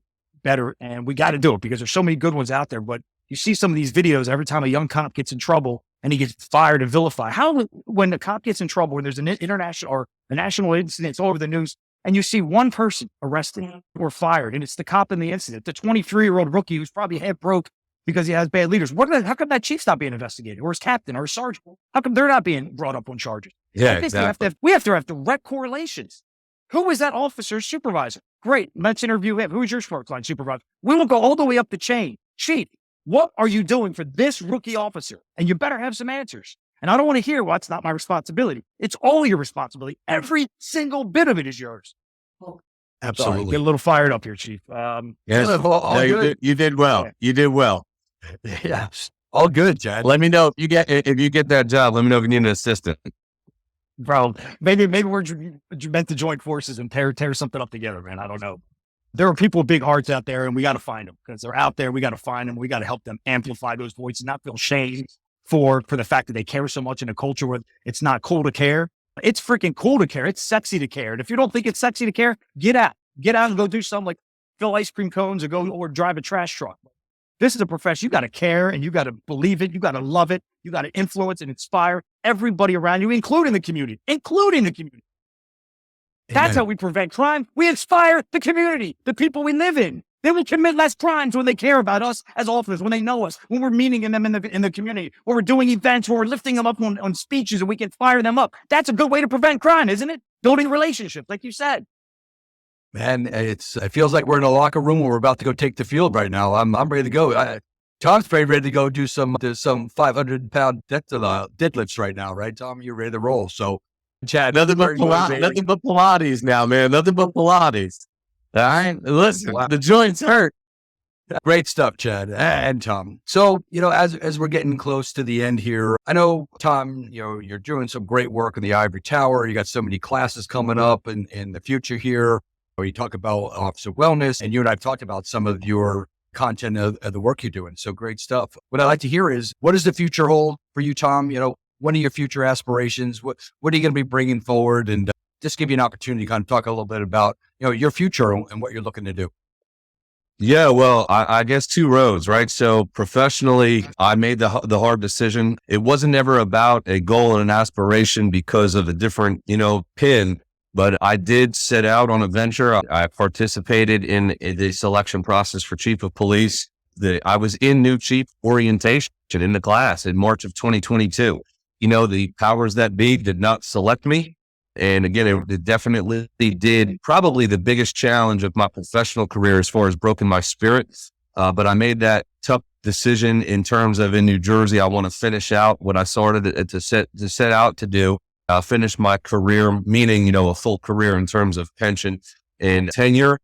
Speaker 4: better. And we got to do it because there's so many good ones out there. But you see some of these videos every time a young cop gets in trouble and he gets fired and vilified. When the cop gets in trouble and there's an international or a national incident, it's all over the news, and you see one person arrested or fired, and it's the cop in the incident, the 23-year-old rookie who's probably half broke because he has bad leaders. How come that chief's not being investigated, or his captain, or his sergeant? How come they're not being brought up on charges?
Speaker 5: Yeah, exactly.
Speaker 4: We have to have direct correlations. Who was that officer's supervisor? Great, let's interview him. Who is your sports line supervisor? We will go all the way up the chain. Chief, what are you doing for this rookie officer? And you better have some answers. And I don't want to hear, well, it's not my responsibility. It's all your responsibility. Every single bit of it is yours.
Speaker 3: Absolutely.
Speaker 4: Sorry, get a little fired up here, Chief.
Speaker 5: Yes. No, you did well. You did well.
Speaker 3: Yeah. All good, Chad.
Speaker 5: Let me know if you get that job. Let me know if you need an assistant.
Speaker 4: Bro, maybe we're meant to join forces and tear something up together, man. I don't know. There are people with big hearts out there, and we got to find them because they're out there. We got to find them. We got to help them amplify those voices, not feel shame for the fact that they care so much in a culture where it's not cool to care. It's freaking cool to care. It's sexy to care. And if you don't think it's sexy to care, get out and go do something like fill ice cream cones or drive a trash truck. This is a profession. You got to care and you got to believe it. You got to love it. You got to influence and inspire everybody around you, including the community. That's how we prevent crime. We inspire the community, the people we live in. They will commit less crimes when they care about us as officers, when they know us, when we're meeting them in the community, when we're doing events, when we're lifting them up on speeches and we can fire them up. That's a good way to prevent crime, isn't it? Building relationships, like you said.
Speaker 3: Man, it feels like we're in a locker room where we're about to go take the field right now. I'm ready to go. Tom's ready to go do some 500-pound deadlifts right now, right, Tom? You're ready to roll. So,
Speaker 5: Chad, nothing but Pilates now, man. Nothing but Pilates. All right, listen, the joints hurt.
Speaker 3: Great stuff, Chad and Tom. So, as we're getting close to the end here, I know, Tom, you're doing some great work in the Ivory Tower. You got so many classes coming up in the future here, where you talk about officer wellness, and you and I have talked about some of your content of the work you're doing. So great stuff. What I'd like to hear is, what does the future hold for you, Tom? What are your future aspirations? What are you going to be bringing forward? And just give you an opportunity to kind of talk a little bit about, your future and what you're looking to do.
Speaker 5: Yeah, well, I guess two roads, right? So professionally, I made the hard decision. It wasn't ever about a goal and an aspiration because of a different, pin, but I did set out on a venture. I participated in the selection process for chief of police. I was in new chief orientation in the class in March of 2022. The powers that be did not select me. And again, it definitely did probably the biggest challenge of my professional career as far as broken my spirit. But I made that tough decision in terms of in New Jersey, I want to finish out what I started to set out to do, finish my career, meaning, a full career in terms of pension and tenure.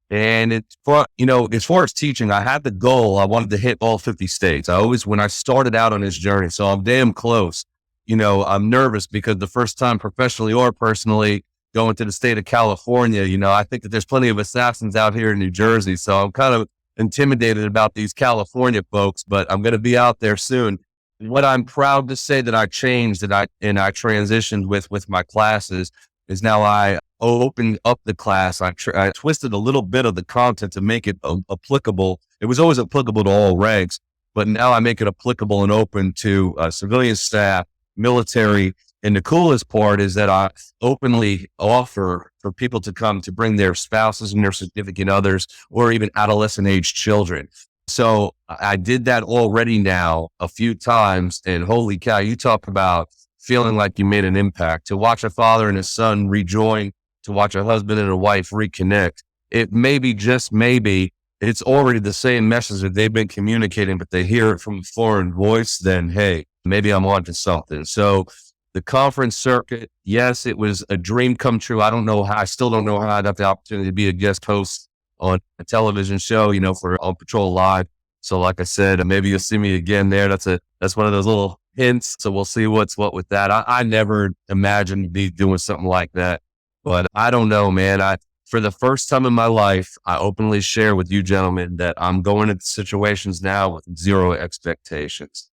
Speaker 5: And as far as teaching, I had the goal. I wanted to hit all 50 states. When I started out on this journey, so I'm damn close. I'm nervous because the first time professionally or personally going to the state of California, I think that there's plenty of assassins out here in New Jersey. So I'm kind of intimidated about these California folks, but I'm going to be out there soon. What I'm proud to say that I changed and I transitioned with my classes is now I opened up the class. I twisted a little bit of the content to make it applicable. It was always applicable to all ranks, but now I make it applicable and open to civilian staff, military. And the coolest part is that I openly offer for people to come to bring their spouses and their significant others or even adolescent age children. So I did that already now a few times, and holy cow, you talk about feeling like you made an impact. To watch a father and a son rejoin, to watch a husband and a wife reconnect. It maybe, just maybe, it's already the same message that they've been communicating, but they hear it from a foreign voice, then hey, maybe I'm on to something. So the conference circuit, yes, it was a dream come true. I still don't know how I got the opportunity to be a guest host on a television show, for On Patrol Live. So like I said, maybe you'll see me again there. That's one of those little hints. So we'll see what's what with that. I never imagined be doing something like that, but I don't know, man. For the first time in my life, I openly share with you gentlemen that I'm going into situations now with zero expectations.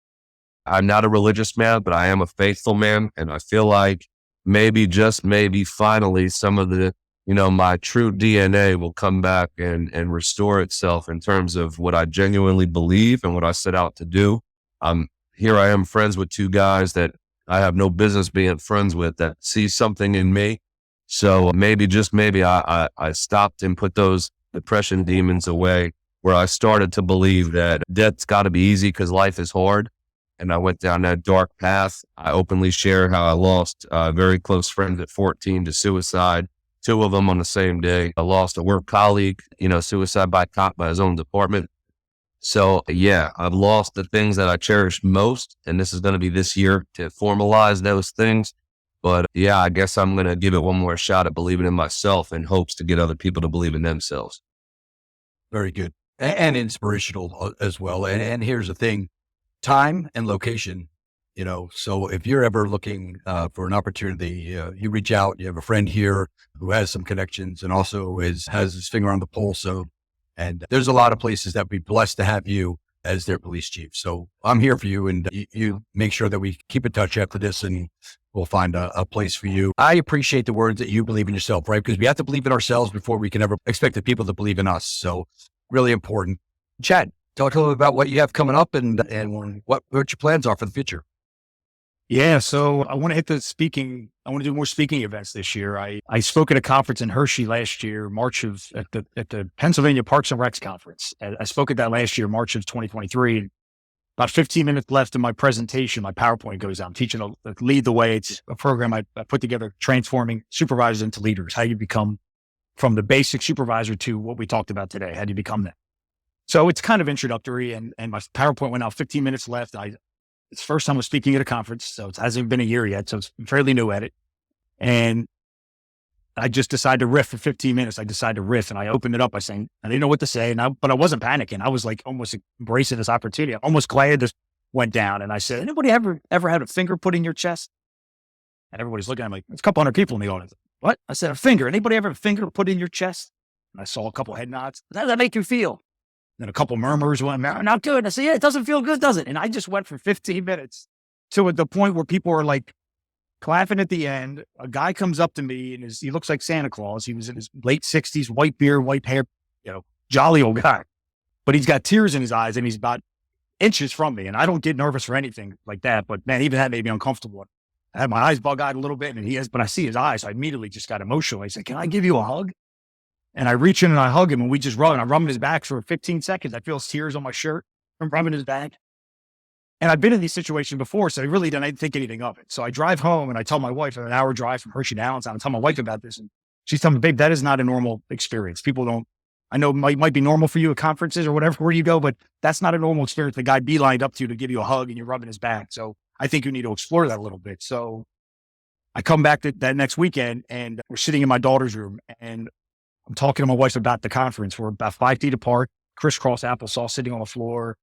Speaker 5: I'm not a religious man, but I am a faithful man. And I feel like maybe, just maybe, finally some of the, my true DNA will come back and restore itself in terms of what I genuinely believe and what I set out to do. Here I am, friends with two guys that I have no business being friends with, that see something in me. So maybe, just maybe, I stopped and put those depression demons away, where I started to believe that death's got to be easy because life is hard. And I went down that dark path. I openly share how I lost very close friends at 14 to suicide, 2 of them on the same day. I lost a work colleague, suicide by cop by his own department. So yeah, I've lost the things that I cherish most. And this is going to be this year to formalize those things. But yeah, I guess I'm going to give it one more shot at believing in myself in hopes to get other people to believe in themselves.
Speaker 3: Very good. And inspirational as well. And here's the thing. Time and location, so if you're ever looking for an opportunity, you reach out, you have a friend here who has some connections and also has his finger on the pulse. And there's a lot of places that would be blessed to have you as their police chief. So I'm here for you, and you make sure that we keep in touch after this, and we'll find a place for you. I appreciate the words that you believe in yourself, right? Because we have to believe in ourselves before we can ever expect the people to believe in us. So really important. Chad, talk a little about what you have coming up and what your plans are for the future.
Speaker 4: Yeah. So I want to hit I want to do more speaking events this year. I spoke at a conference in Hershey last year, at the Pennsylvania Parks and Recs conference. I spoke at that last year, March of 2023. About 15 minutes left in my presentation, my PowerPoint goes out. I'm teaching Lead the Way. It's a program I put together, transforming supervisors into leaders, how you become from the basic supervisor to what we talked about today. How do you become that? So it's kind of introductory, and my PowerPoint went out, 15 minutes left. It's the first time I'm speaking at a conference, so it hasn't been a year yet, so it's fairly new at it. And I just decided to riff for 15 minutes. And I opened it up by saying, I didn't know what to say, but I wasn't panicking. I was like almost embracing this opportunity. I'm almost glad this went down. And I said, anybody ever had a finger put in your chest? And everybody's looking at me like, there's a couple hundred people in the audience. What? I said, a finger. Anybody ever have a finger put in your chest? And I saw a couple head nods. How does that make you feel? Then a couple murmurs went, not good. I said, yeah, it doesn't feel good, does it? And I just went for 15 minutes to the point where people were like clapping at the end. A guy comes up to me and he looks like Santa Claus. He was in his late 60s, white beard, white hair, jolly old guy. But he's got tears in his eyes and he's about inches from me. And I don't get nervous or anything like that. But man, even that made me uncomfortable. I had my eyes bug-eyed a little bit, but I see his eyes. So I immediately just got emotional. I said, can I give you a hug? And I reach in and I hug him and we just rub, and I'm rubbing his back for 15 seconds. I feel his tears on my shirt from rubbing his back. And I've been in these situations before, so I really didn't think anything of it. So I drive home and I tell my wife, an hour drive from Hershey to Allentown, I tell my wife about this. And she's telling me, babe, that is not a normal experience. People don't, I know it might be normal for you at conferences or whatever, where you go, but that's not a normal experience. The guy beelined up to you to give you a hug and you're rubbing his back. So I think you need to explore that a little bit. So I come back that next weekend and we're sitting in my daughter's room and I'm talking to my wife about the conference. We're about 5 feet apart, crisscross applesauce sitting on the floor.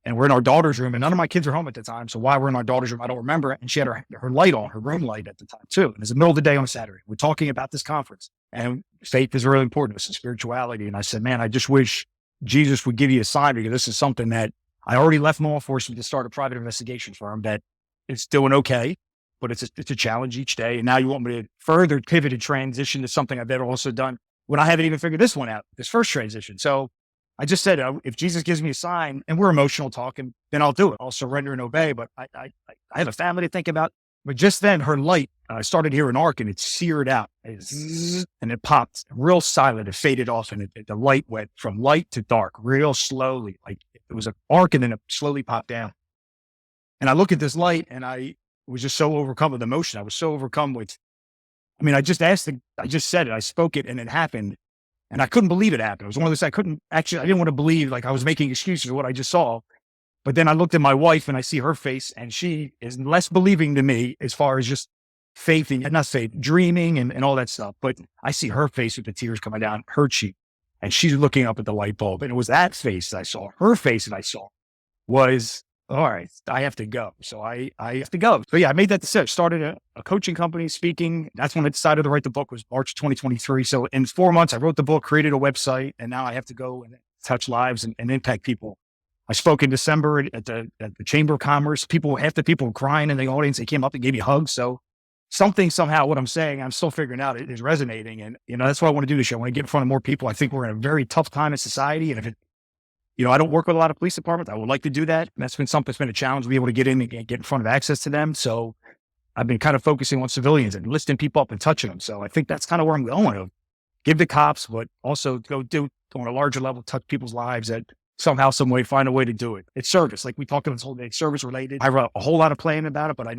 Speaker 4: And we're in our daughter's room and none of my kids are home at the time. So why we're in our daughter's room, I don't remember. And she had her light on, her room light at the time too. And it's the middle of the day on a Saturday. We're talking about this conference and faith is really important. It's spirituality. And I said, man, I just wish Jesus would give you a sign because this is something that I already left law enforcement to start a private investigation firm that it's doing okay, but it's a challenge each day. And now you want me to further pivot and transition to something I've also done when I haven't even figured this one out, this first transition. So I just said, if Jesus gives me a sign and we're emotional talking, then I'll do it. I'll surrender and obey. But I have a family to think about. But just then her light, I started hearing an arc and it seared out and it popped real silent. It faded off and the light went from light to dark real slowly. Like it was an arc and then it slowly popped down. And I look at this light and I was just so overcome with emotion. I was so overcome with, I just said it, I spoke it and it happened. And I couldn't believe it happened. It was one of those, I didn't want to believe like I was making excuses for what I just saw. But then I looked at my wife and I see her face and she is less believing to me as far as just faith and not faith, dreaming and all that stuff. But I see her face with the tears coming down her cheek and she's looking up at the light bulb. And it was that face that I saw. Her face that I saw was, all right, I have to go. So I have to go. So yeah, I made that decision. Started a coaching company, speaking. That's when I decided to write the book was March 2023. So in 4 months, I wrote the book, created a website, and now I have to go and touch lives and impact people. I spoke in December at the Chamber of Commerce. Half the people were crying in the audience. They came up and gave me hugs. So somehow what I'm saying, I'm still figuring out it is resonating. And, that's why I want to do this show. I want to get in front of more people. I think we're in a very tough time in society. And if it, I don't work with a lot of police departments. I would like to do that. That's been something that's been a challenge to be able to get in and get in front of access to them. So I've been kind of focusing on civilians and lifting people up and touching them. So I think that's kind of where I'm going to give the cops, but also go do on a larger level, touch people's lives that somehow, some way, find a way to do it. It's service. Like we talked about this whole day, service related. I wrote a whole lot of planning about it, but I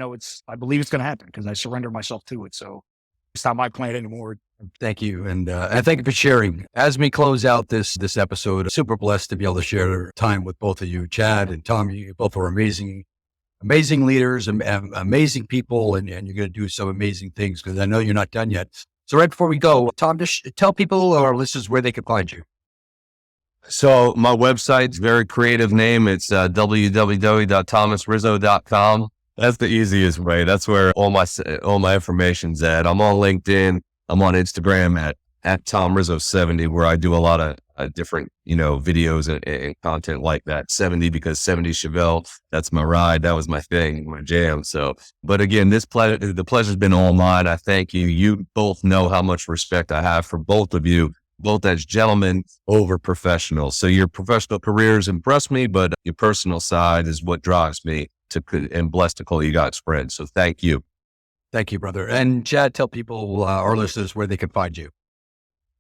Speaker 4: believe it's going to happen because I surrender myself to it. So it's not my plan anymore.
Speaker 3: Thank you. And thank you for sharing. As we close out this episode, super blessed to be able to share time with both of you, Chad and Tom. You both are amazing leaders and amazing people. And you're going to do some amazing things because I know you're not done yet. So right before we go, Tom, just tell people or our listeners where they can find you.
Speaker 5: So my website's very creative name. It's www.thomasrizzo.com. That's the easiest way. That's where all my information's at. I'm on LinkedIn. I'm on Instagram at Tom Rizzo 70, where I do a lot of different, videos and content like that. 70 because 70 Chevelle. That's my ride. That was my thing, my jam. So, but again, the pleasure's been all mine. I thank you. You both know how much respect I have for both of you, both as gentlemen over professionals. So your professional careers impress me, but your personal side is what drives me and blessed to call you guys friends. So thank you.
Speaker 3: Thank you, brother. And Chad, tell people, our listeners, where they can find you.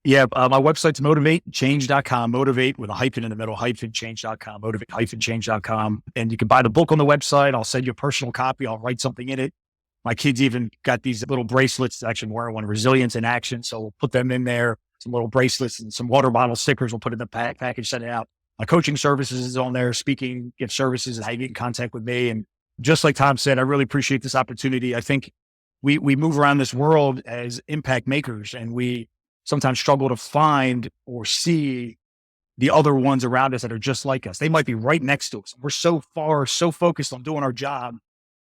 Speaker 4: Yeah, my website's motivatechange.com, motivate with a hyphen in the middle, change.com, motivate-change.com. And you can buy the book on the website. I'll send you a personal copy. I'll write something in it. My kids even got these little bracelets, actually wearing one, Resilience in Action. So we'll put them in there, some little bracelets and some water bottle stickers. We'll put in the package, send it out. My coaching services is on there, speaking, gift services, and how you get in contact with me. And just like Tom said, I really appreciate this opportunity. I think we move around this world as impact makers, and we sometimes struggle to find or see the other ones around us that are just like us. They might be right next to us. We're so focused on doing our job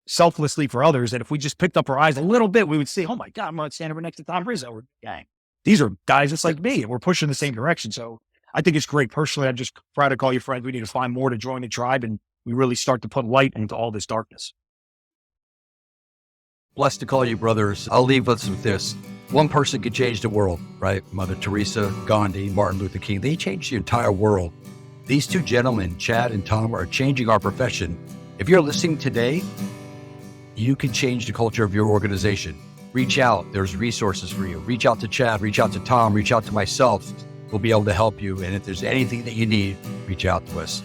Speaker 4: selflessly for others that if we just picked up our eyes a little bit, we would see, oh my God, I'm standing right next to Tom Rizzo or gang. These are guys just like me, and we're pushing the same direction. So I think it's great. Personally, I just try to call you friends. We need to find more to join the tribe, and we really start to put light into all this darkness.
Speaker 3: Blessed to call you brothers. I'll leave us with this. One person could change the world, right? Mother Teresa, Gandhi, Martin Luther King, they changed the entire world. These two gentlemen, Chad and Tom, are changing our profession. If you're listening today, you can change the culture of your organization. Reach out. There's resources for you. Reach out to Chad, reach out to Tom, reach out to myself. We'll be able to help you. And if there's anything that you need, reach out to us.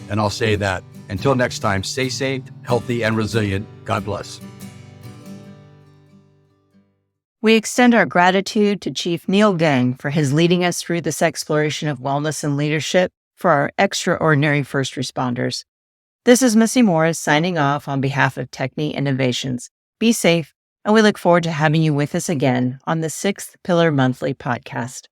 Speaker 3: And I'll say that Until next time, stay safe, healthy, and resilient. God bless.
Speaker 2: We extend our gratitude to Chief Neil Gang for his leading us through this exploration of wellness and leadership for our extraordinary first responders. This is Missy Morris signing off on behalf of Techne Innovations. Be safe, and we look forward to having you with us again on the 6th Pillar Monthly podcast.